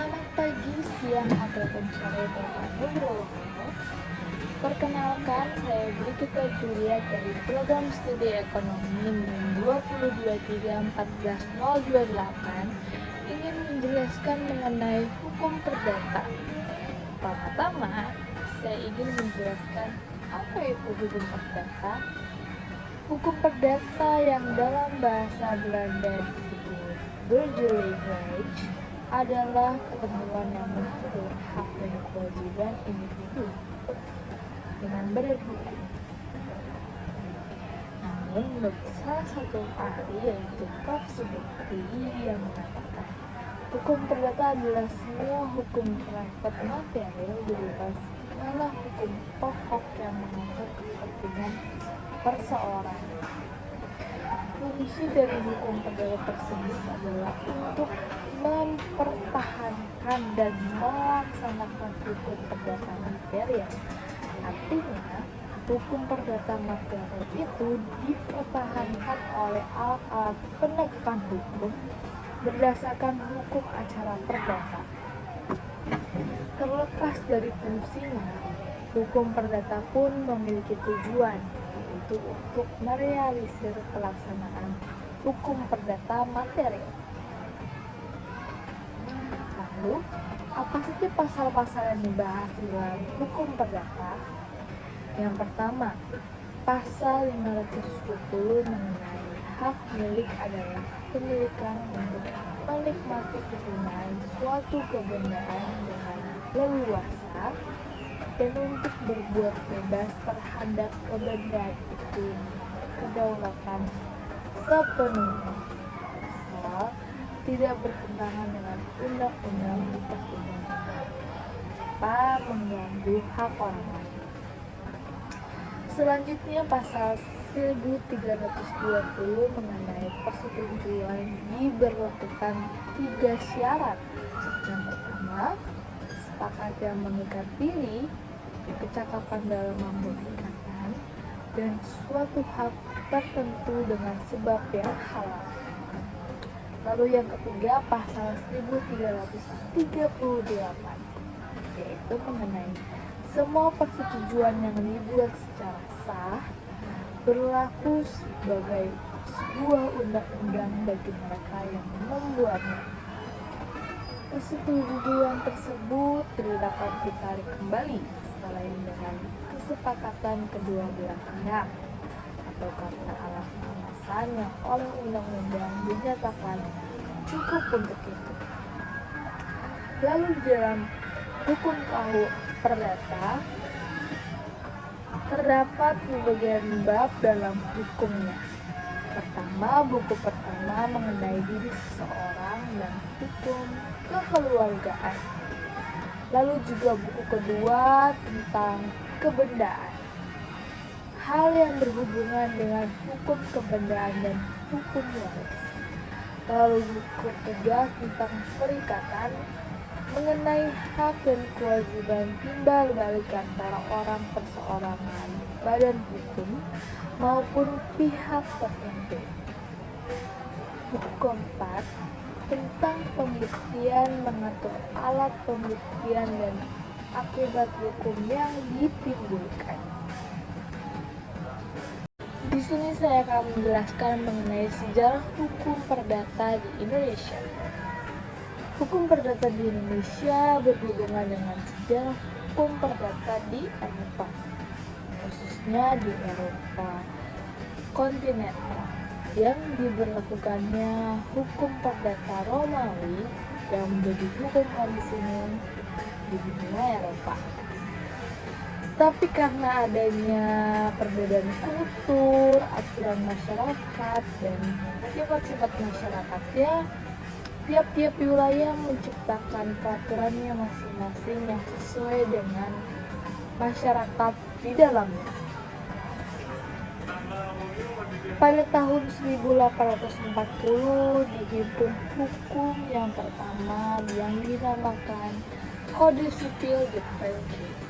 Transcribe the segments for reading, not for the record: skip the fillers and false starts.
Selamat pagi, siang, ataupun sore Bapak Ibu. Perkenalkan, saya Brigita Julia dari Program Studi Ekonomi NIM 2023-14028 ingin menjelaskan mengenai hukum perdata. Pertama-tama, saya ingin menjelaskan apa itu hukum perdata. Hukum perdata yang dalam bahasa Belanda disebut burgerlijk adalah ketentuan yang mengatur hak dan kewajiban individu dengan badan hukum. Namun, menurut salah satu ahli yaitu Prof. Subekti yang mengatakan hukum perdata adalah semua hukum terkait material berupa segala hukum pokok yang mengatur kepentingan perseorangan. Fungsi dari hukum perdata tersebut adalah untuk mempertahankan dan melaksanakan hukum perdata material. Artinya, hukum perdata material itu dipertahankan oleh alat-alat penegakan hukum berdasarkan hukum acara perdata. Terlepas dari fungsinya, hukum perdata pun memiliki tujuan, yaitu untuk merealisir pelaksanaan hukum perdata material. Lalu, apa saja pasal-pasal yang dibahas dalam hukum perdata? Yang pertama, pasal 520 mengenai hak milik adalah pemilikan untuk menikmati kegunaan suatu kebendaan dengan leluasa dan untuk berbuat bebas terhadap kebendaan itu kedaulatan sepenuhnya, asal tidak bertentangan dengan undang-undang perundang-undangan tanpa mengganggu hak orang lain. Selanjutnya pasal 1320 mengenai persetujuan diberlakukan 3 syarat. Yang pertama, sepakat yang mengikat diri, kecakapan dalam membuat ikatan, dan suatu hak tertentu dengan sebab yang halal. Lalu yang ketiga pasal 1338 yaitu mengenai semua persetujuan yang dibuat secara sah berlaku sebagai sebuah undang-undang bagi mereka yang membuatnya. Persetujuan tersebut tidak dapat ditarik kembali selain dengan kesepakatan kedua belah pihak atau karena alasan yang oleh undang-undang dinyatakan cukup untuk itu. Lalu dalam hukum perdata terdapat pembagian bab dalam hukumnya. Pertama, buku pertama mengenai diri seseorang dan hukum kekeluargaan. Lalu juga buku kedua tentang kebendaan. Hal yang berhubungan dengan hukum kebendaan dan hukum waris. Lalu buku ketiga tentang perikatan mengenai hak dan kewajiban timbal balik antara orang perseorangan, badan hukum, maupun pihak tertentu. Buku keempat tentang pembuktian mengatur alat pembuktian dan akibat hukum yang ditimbulkan. Di sini saya akan menjelaskan mengenai sejarah hukum perdata di Indonesia. Hukum perdata di Indonesia berhubungan dengan sejarah hukum perdata di Eropa, khususnya di Eropa kontinental, yang diberlakukannya hukum perdata Romawi yang menjadi hukum orisinil di dunia Eropa. Tapi karena adanya perbedaan kultur, aturan masyarakat, dan sifat-sifat masyarakatnya, tiap-tiap wilayah menciptakan peraturannya masing-masing yang sesuai dengan masyarakat di dalamnya. Pada tahun 1840 dihimpun hukum yang pertama yang dinamakan Kode Sipil de Prancis.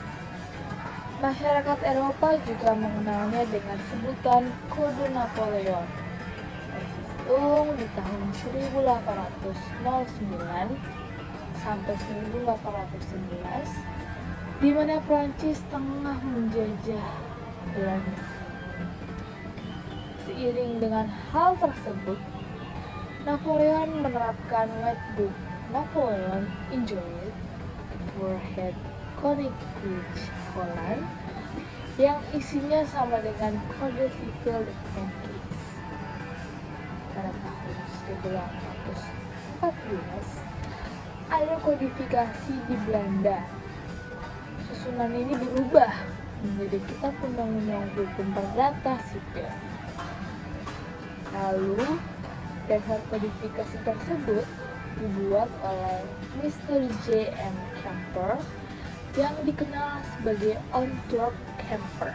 Masyarakat Eropa juga mengenalnya dengan sebutan Kode Napoleon. Terhitung di tahun 1809 sampai 1811, di mana Prancis tengah menjajah Belanda. Seiring dengan hal tersebut, Napoleon menerapkan Wetboek Napoleon Enjoyed Voorhead Koninklijk Holland yang isinya sama dengan Kode Sivil de Frankrijk. Pada tahun 1814, ada kodifikasi di Belanda. Susunan ini berubah menjadi Kitab Undang-Undang Hukum Perdata Sipil. Lalu, dasar kodifikasi tersebut dibuat oleh Mr. J.M. Kemper yang dikenal sebagai Antwerp Kemper.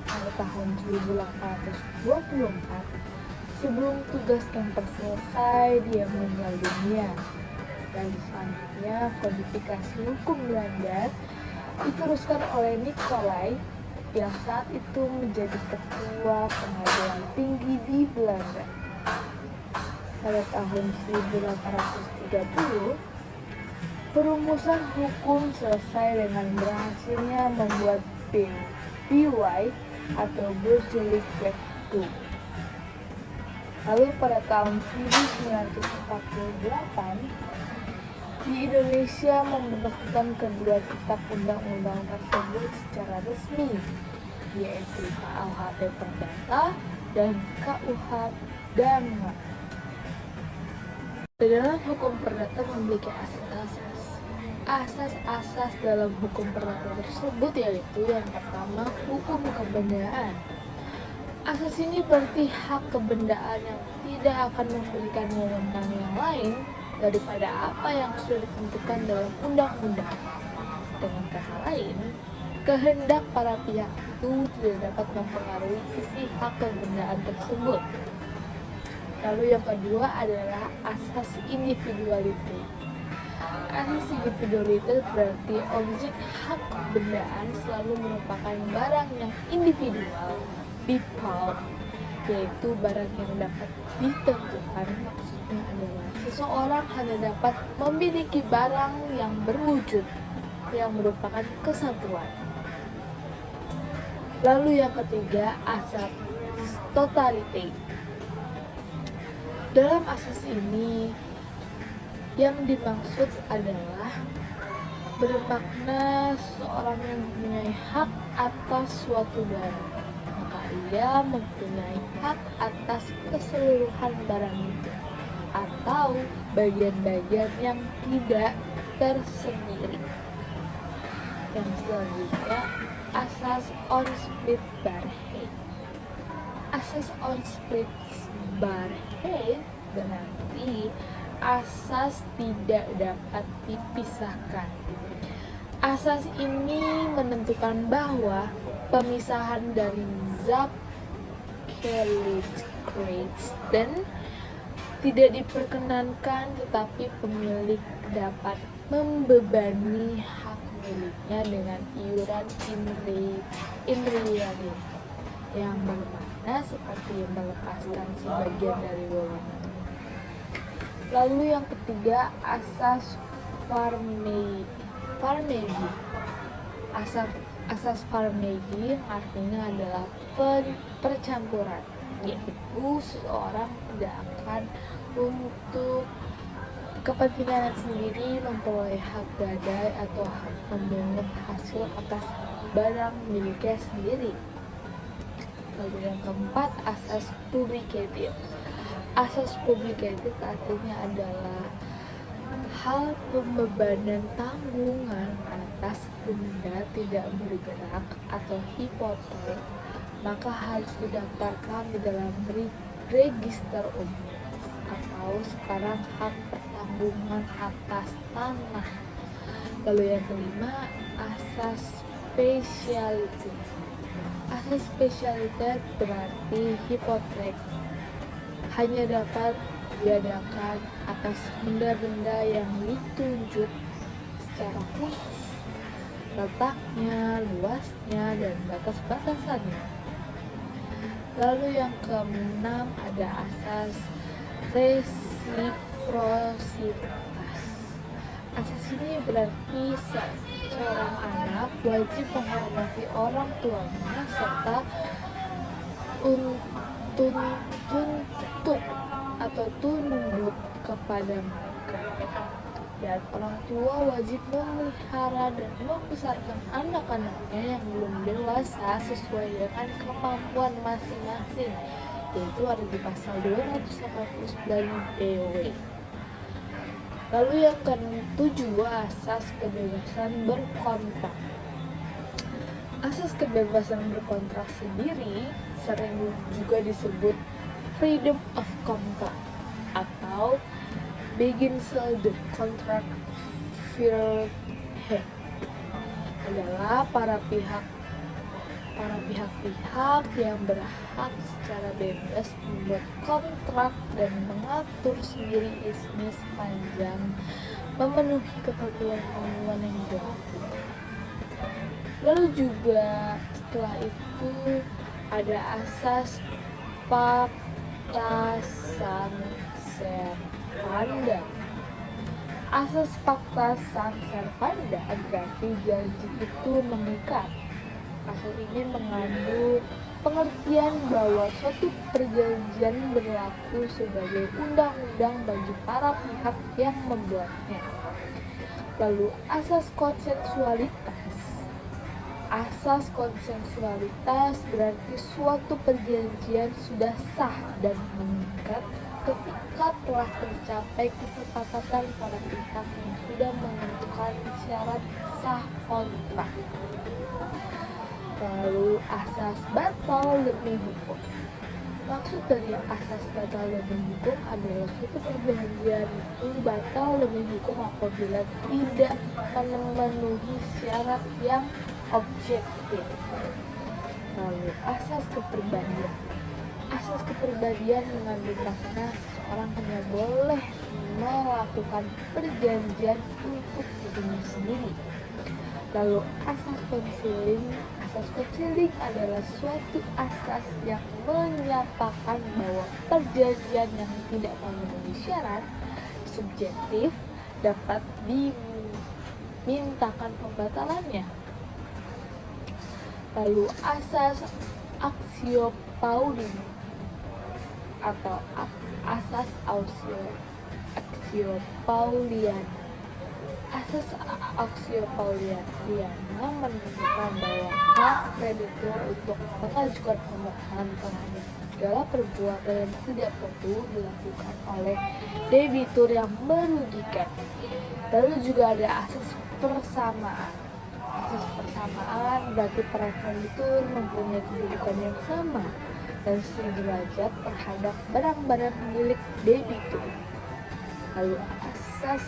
Pada tahun 1824, sebelum tugas Kemper selesai, dia meninggal dunia. Dan selanjutnya, kodifikasi hukum Belanda diteruskan oleh Nicolai yang saat itu menjadi ketua pengadilan tinggi di Belanda. Pada tahun 1830, perumusan hukum selesai dengan berhasilnya membuat BY atau Burgerlijk Wetboek. Lalu pada tahun 1948, di Indonesia membentukkan kedua kitab undang-undang tersebut secara resmi, yaitu KUHP Perdata dan KUH Dharma. Dalam hukum perdata memiliki asas-asas. Asas-asas dalam hukum perdata tersebut yaitu yang pertama, hukum kebendaan. Asas ini berarti hak kebendaan yang tidak akan memberikan wewenang yang lain daripada apa yang sudah ditentukan dalam undang-undang. Dengan kata lain, kehendak para pihak itu tidak dapat mempengaruhi isi hak kebendaan tersebut. Lalu yang kedua adalah asas individuality. Asas individualitas berarti objek hak kebendaan selalu merupakan barang yang individual, default, yaitu barang yang dapat ditentukan. Maksudnya adalah seseorang hanya dapat memiliki barang yang berwujud, yang merupakan kesatuan. Lalu yang ketiga, asas totality. Dalam asas ini, yang dimaksud adalah bermakna seorang yang mempunyai hak atas suatu barang, maka ia mempunyai hak atas keseluruhan barang itu atau bagian-bagian yang tidak tersendiri. Yang selanjutnya, asas on split Barheid. Asas on split Barheid berarti asas tidak dapat dipisahkan. Asas ini menentukan bahwa pemisahan dari Zapkelichkerechten tidak diperkenankan, tetapi pemilik dapat membebani hak miliknya dengan iuran inriari yang bermakna seperti melepaskan sebagian dari wewenang. Lalu yang ketiga, asas Farnese. Asas Farnese artinya adalah percampuran, yaitu seseorang tidak akan untuk kepentingan sendiri memperoleh hak gadai atau hak memungut hasil atas barang miliknya sendiri. Lalu yang keempat, asas publicative. Asas publicative artinya adalah hal pembebanan tanggungan atas benda tidak bergerak atau hipotek, maka harus didaftarkan di dalam register umum atau sekarang hak pertanggungan atas tanah. Lalu yang kelima, asas speciality. Asas speciality berarti hipotek hanya dapat diadakan atas benda-benda yang ditunjuk secara khusus, letaknya, luasnya, dan batas-batasannya. Lalu yang keenam ada asas resiprositas. Asas ini berarti seorang anak wajib menghormati orang tuanya serta tuntut atau tunduk kepada mereka. Dan orang tua wajib memelihara dan membesarkan anak-anaknya yang belum dewasa sesuai dengan kemampuan masing-masing, yaitu ada di pasal 289 BW. Lalu yang ke-7, asas kebebasan berkontrak. Asas kebebasan berkontrak sendiri sering juga disebut freedom of contract atau Beginsel contract Vierheid adalah para pihak-pihak yang berhak secara bebas membuat kontrak dan mengatur sendiri isinya sepanjang memenuhi ketentuan yang berlaku. Lalu juga setelah itu ada asas Pacta Sunt Servanda. Asas Pacta Sunt Servanda berarti janji itu mengikat. Asas ini mengandung pengertian bahwa suatu perjanjian berlaku sebagai undang-undang bagi para pihak yang membuatnya. Lalu asas konsensualitas. Asas konsensualitas berarti suatu perjanjian sudah sah dan mengikat ketika telah tercapai kesepakatan para pihak yang sudah menentukan syarat sah kontrak. Lalu asas batal demi hukum. Maksud dari asas batal demi hukum adalah suatu perjanjian itu batal demi hukum apabila tidak memenuhi syarat yang objektif. Lalu asas kepribadian. Asas kepribadian mengandung makna seseorang hanya boleh melakukan perjanjian untuk dirinya sendiri. Lalu asas konseling. Asas konseling adalah suatu asas yang menyatakan bahwa perjanjian yang tidak memenuhi syarat subjektif dapat dimintakan pembatalannya. Lalu asas aksio Pauli atau asas aksio Paulian. Asas aksio Pauliana menunjukkan bahwa hak kreditur untuk mengajukan permohonan terhadap segala perbuatan yang tidak perlu dilakukan oleh debitur yang merugikan. Lalu juga ada asas persamaan. Asas persamaan berarti para kreditur mempunyai kedudukan yang sama dan sederajat terhadap barang-barang milik debitur. Lalu asas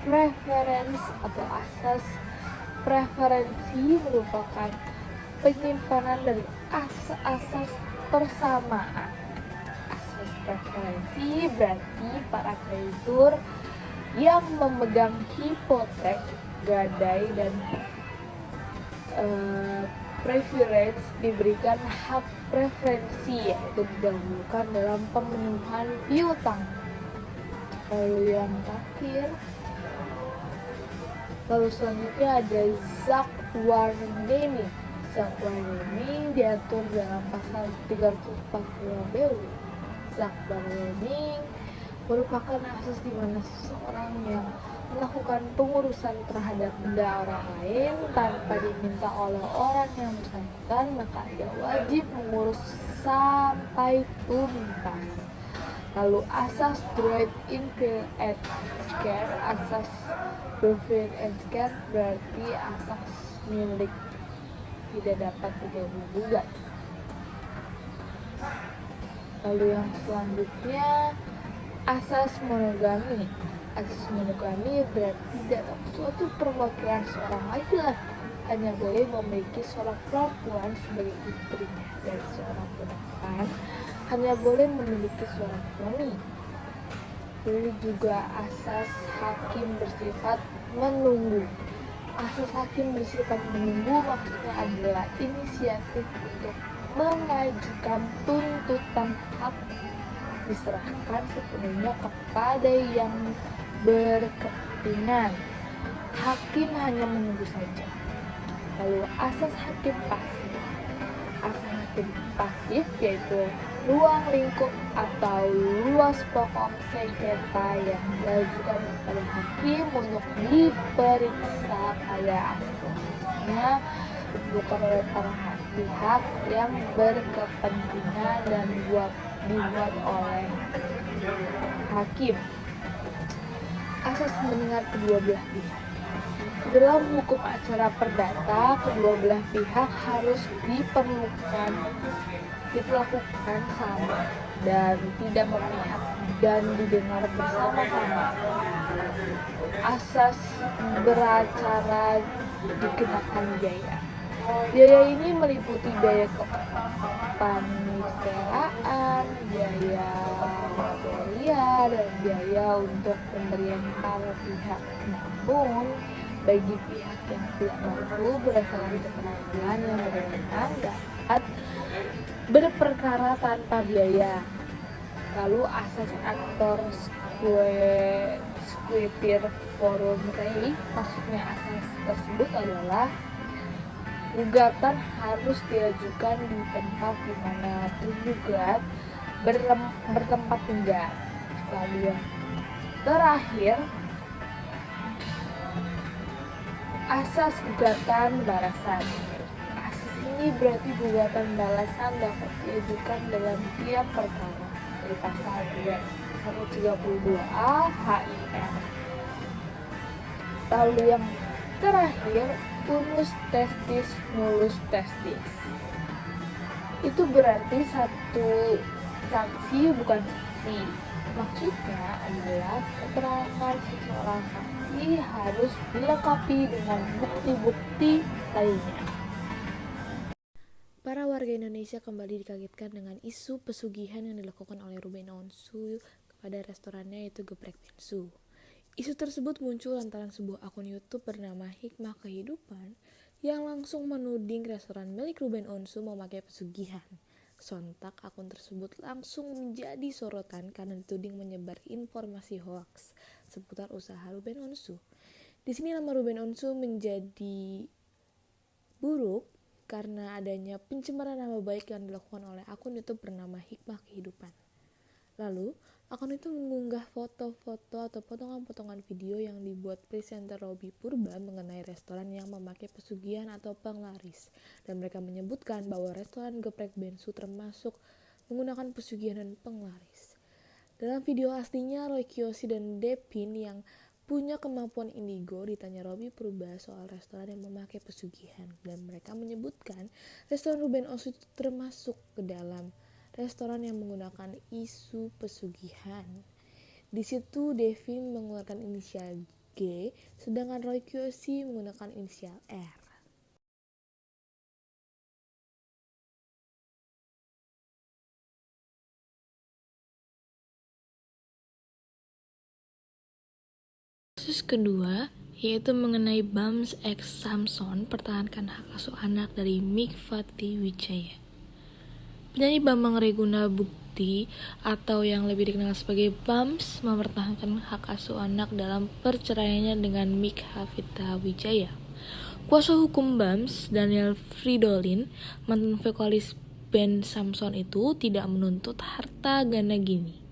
preferensi atau asas preferensi merupakan penyimpanan dari asas persamaan. Asas preferensi berarti para kreditur yang memegang hipotek, gadai, dan privilege diberikan hak preferensi, yaitu didahulukan dalam pemenuhan piutang. Lalu yang terakhir, lalu selanjutnya ada Zakwaardeming. Zakwaardeming diatur dalam pasal 342 BW. Zakwaardeming merupakan asas di mana seseorang yang melakukan pengurusan terhadap benda orang lain tanpa diminta oleh orang yang bersangkutan, maka ia wajib mengurus sampai tuntas. Lalu asas droit in vil et scare. Asas droit and scare berarti asas milik tidak dapat diganggu-gugat. Lalu yang selanjutnya asas monogami. Asas monogami berarti dalam suatu perwakilan seorang laki-laki hanya boleh memiliki seorang perempuan sebagai istrinya, dan seorang perempuan hanya boleh memiliki seorang suami. Lalu juga asas hakim bersifat menunggu. Asas hakim bersifat menunggu maksudnya adalah inisiatif untuk mengajukan tuntutan hak diserahkan sepenuhnya kepada yang berkepentingan. Hakim hanya menunggu saja. Lalu asas hakim pasif. Asas hakim pasif yaitu ruang lingkup atau luas pokok sengketa yang diajukan kepada hakim untuk diperiksa pada asas-asasnya bukan oleh para pihak yang berkepentingan dan dibuat oleh hakim. Asas mendengar kedua belah pihak. Dalam hukum acara perdata, kedua belah pihak harus diperlakukan sama dan tidak memihak dan didengar bersama-sama. Asas beracara dikenakan biaya. Biaya ini meliputi biaya kepaniteraan, biaya material, dan biaya untuk pemberian para pihak. Namun, bagi pihak yang tidak mampu berdasarkan keterangan yang berwenang dapat berperkara tanpa biaya. Lalu asas aktor squater forum rei, maksudnya asas tersebut adalah gugatan harus diajukan di tempat di mana tergugat bertempat tinggal. Lalu yang terakhir, asas gugatan balasan. Asas ini berarti gugatan balasan dapat diajukan dalam tiap perkara dari pasal 132A HIR. Lalu yang terakhir, unus testis nullus testis. Itu berarti satu saksi bukan saksi. Maksudnya adalah keterangan seseorang saksi harus dilengkapi dengan bukti-bukti lainnya. Para warga Indonesia kembali dikagetkan dengan isu pesugihan yang dilakukan oleh Ruben Onsu kepada restorannya yaitu Geprek Bensu. Isu tersebut muncul lantaran sebuah akun YouTube bernama Hikmah Kehidupan yang langsung menuding restoran milik Ruben Onsu memakai pesugihan. Sontak akun tersebut langsung menjadi sorotan karena dituding menyebar informasi hoaks seputar usaha Ruben Onsu. Di sini nama Ruben Onsu menjadi buruk karena adanya pencemaran nama baik yang dilakukan oleh akun YouTube bernama Hikmah Kehidupan. Lalu, akun itu mengunggah foto-foto atau potongan-potongan video yang dibuat presenter Robby Purba mengenai restoran yang memakai pesugihan atau penglaris. Dan mereka menyebutkan bahwa restoran Geprek Bensu termasuk menggunakan pesugihan dan penglaris. Dalam video aslinya, Roy Kiyoshi dan Depin yang punya kemampuan indigo ditanya Robby Purba soal restoran yang memakai pesugihan. Dan mereka menyebutkan restoran Ruben Onsu termasuk ke dalam restoran yang menggunakan isu pesugihan. Di situ Devin mengeluarkan inisial G, sedangkan Roy Kiyoshi menggunakan inisial R. Kasus kedua yaitu mengenai Bams X Samson pertahankan hak asuh anak dari Mikvati Wijaya. Penyanyi Bambang Reguna Bukti atau yang lebih dikenal sebagai Bams mempertahankan hak asuh anak dalam perceraiannya dengan Mik Hafita Wijaya. Kuasa hukum Bams, Daniel Fridolin, mantan vokalis band Samson itu tidak menuntut harta gana gini.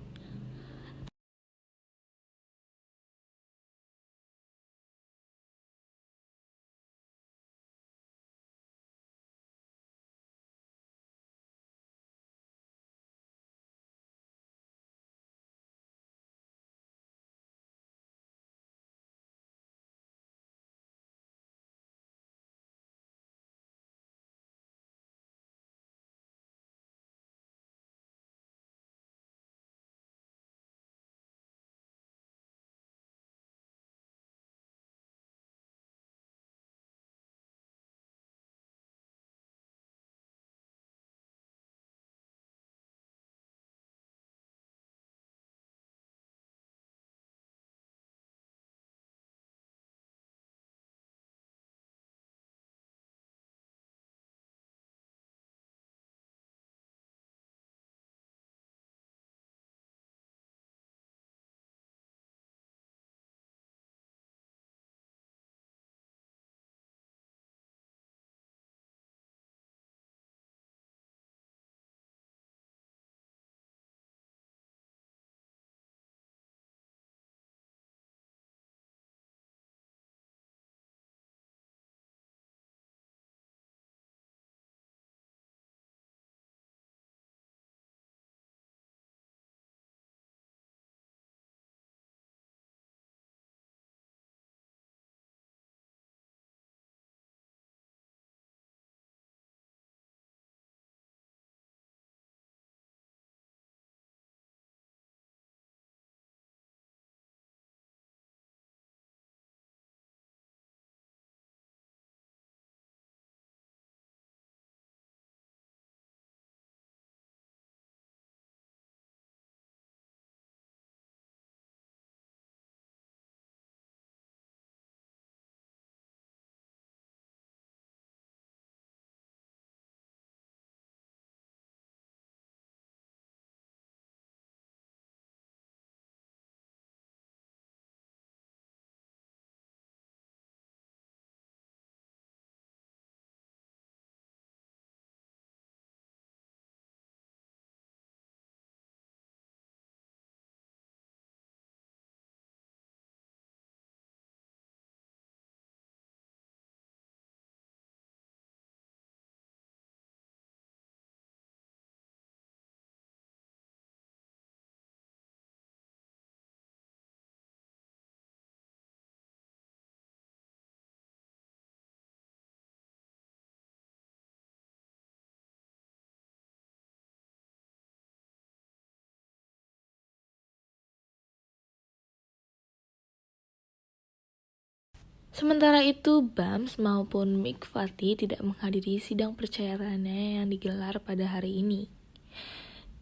Sementara itu, Bams maupun Mikvati tidak menghadiri sidang perceraiannya yang digelar pada hari ini.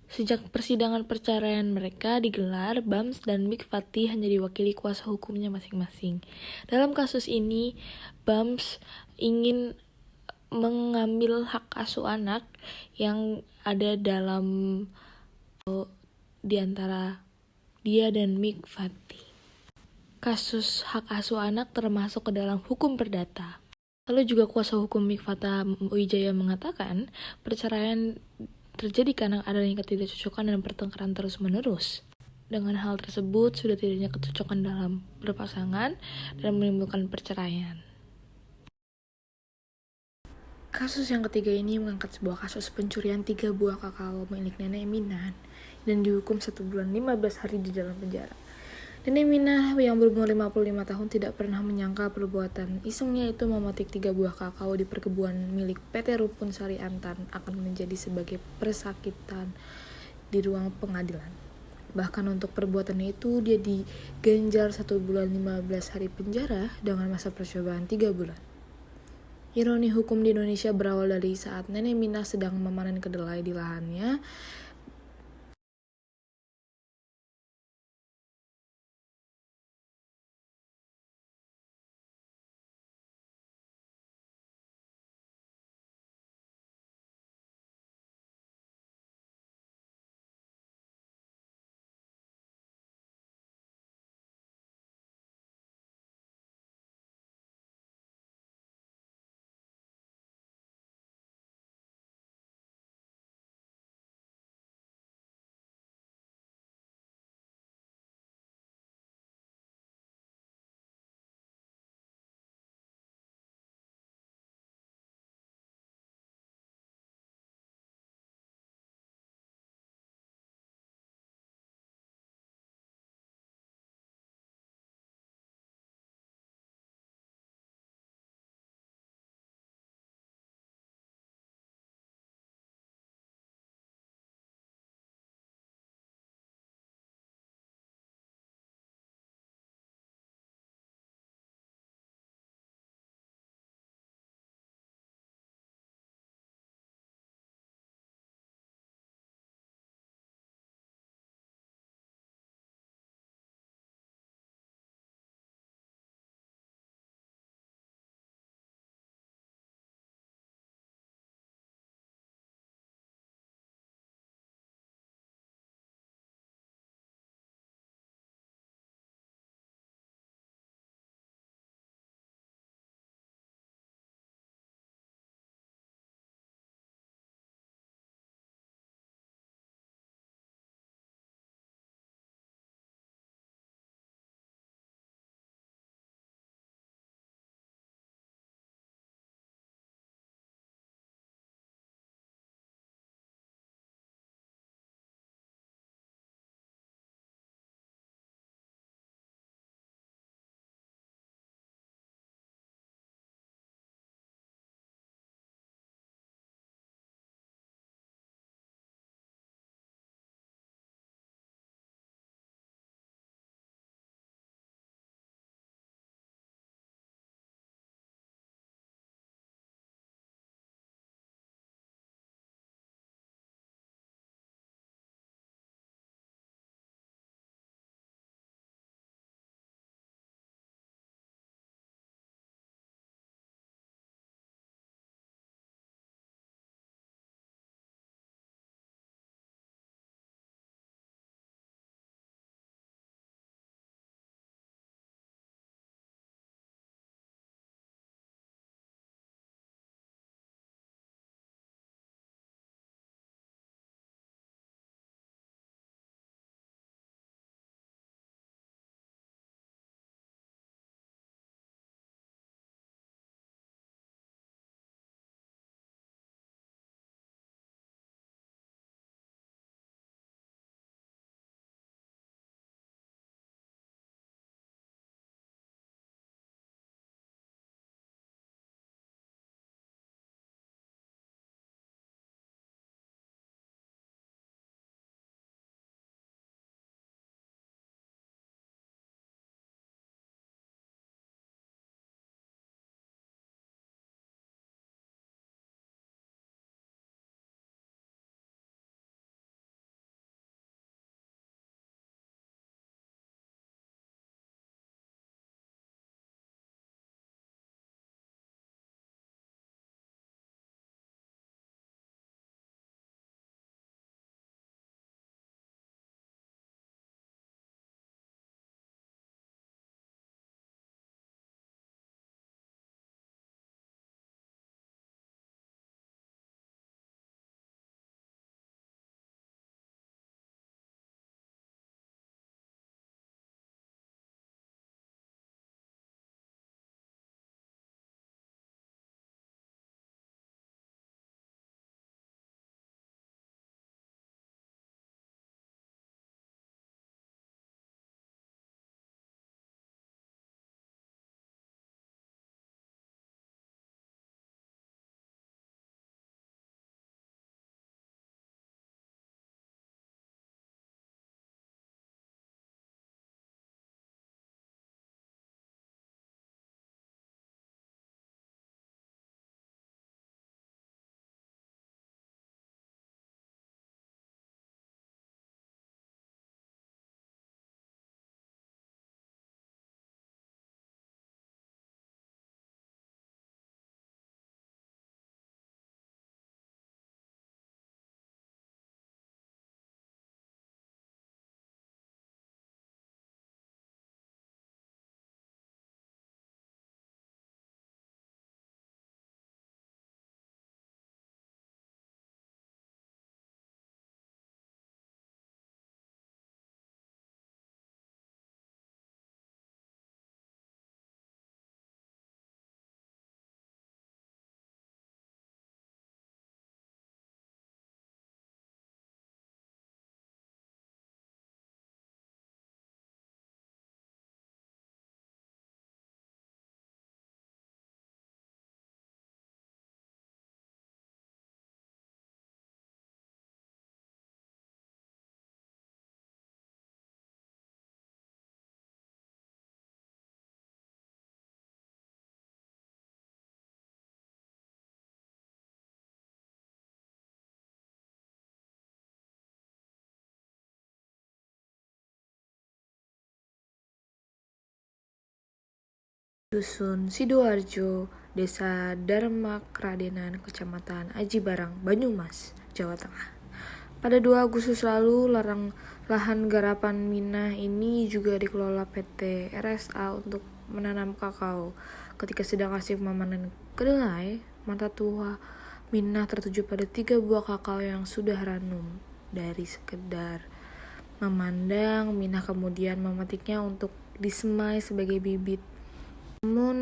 Sejak persidangan perceraian mereka digelar, Bams dan Mikvati hanya diwakili kuasa hukumnya masing-masing. Dalam kasus ini, Bams ingin mengambil hak asuh anak yang ada dalam di antara dia dan Mikvati. Kasus hak asuh anak termasuk ke dalam hukum perdata. Lalu juga kuasa hukum Mikvata Wijaya mengatakan perceraian terjadi karena adanya ketidakcocokan dan pertengkaran terus-menerus. Dengan hal tersebut sudah tidaknya kecocokan dalam berpasangan dan menimbulkan perceraian. Kasus yang ketiga ini mengangkat sebuah kasus pencurian 3 buah kakao milik Nenek Minah dan dihukum 1 bulan 15 hari di dalam penjara. Nenek Minah yang berumur 55 tahun tidak pernah menyangka perbuatan isengnya itu memetik 3 buah kakao di perkebunan milik PT Rumpun Sari Antan akan menjadi sebagai persakitan di ruang pengadilan. Bahkan untuk perbuatannya itu dia diganjar 1 bulan 15 hari penjara dengan masa percobaan 3 bulan. Ironi hukum di Indonesia berawal dari saat Nenek Minah sedang memanen kedelai di lahannya. Dusun Sidoarjo, Desa Dharma Kradenan, Kecamatan Aji Barang, Banyumas, Jawa Tengah. Pada 2 Agustus lalu, lahan garapan Minah ini juga dikelola PT RSA untuk menanam kakao. Ketika sedang asik memanen kedelai, mata tua Minah tertuju pada 3 buah kakao yang sudah ranum. Dari sekedar memandang, Minah kemudian memetiknya untuk disemai sebagai bibit. Namun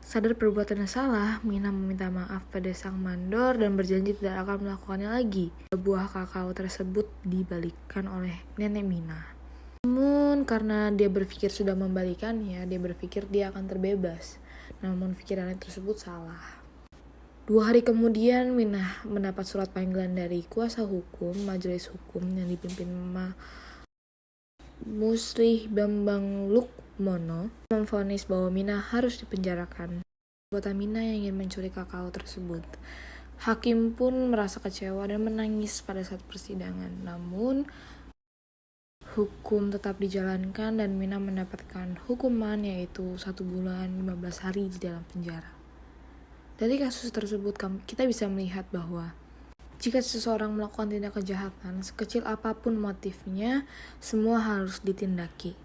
sadar perbuatannya salah, Minah meminta maaf pada sang mandor dan berjanji tidak akan melakukannya lagi. Buah kakao tersebut dibalikan oleh nenek Minah. Namun karena dia berpikir sudah membalikannya, dia berpikir dia akan terbebas. Namun pikirannya tersebut salah. 2 hari kemudian, Minah mendapat surat panggilan dari kuasa hukum majelis hukum yang dipimpin Muslih Bambang Lukmono memvonis bahwa Minah harus dipenjarakan. Anggota Minah yang ingin mencuri kakao tersebut. Hakim pun merasa kecewa dan menangis pada saat persidangan. Namun hukum tetap dijalankan dan Minah mendapatkan hukuman yaitu 1 bulan 15 hari di dalam penjara. Dari kasus tersebut kita bisa melihat bahwa jika seseorang melakukan tindak kejahatan, sekecil apapun motifnya, semua harus ditindaki.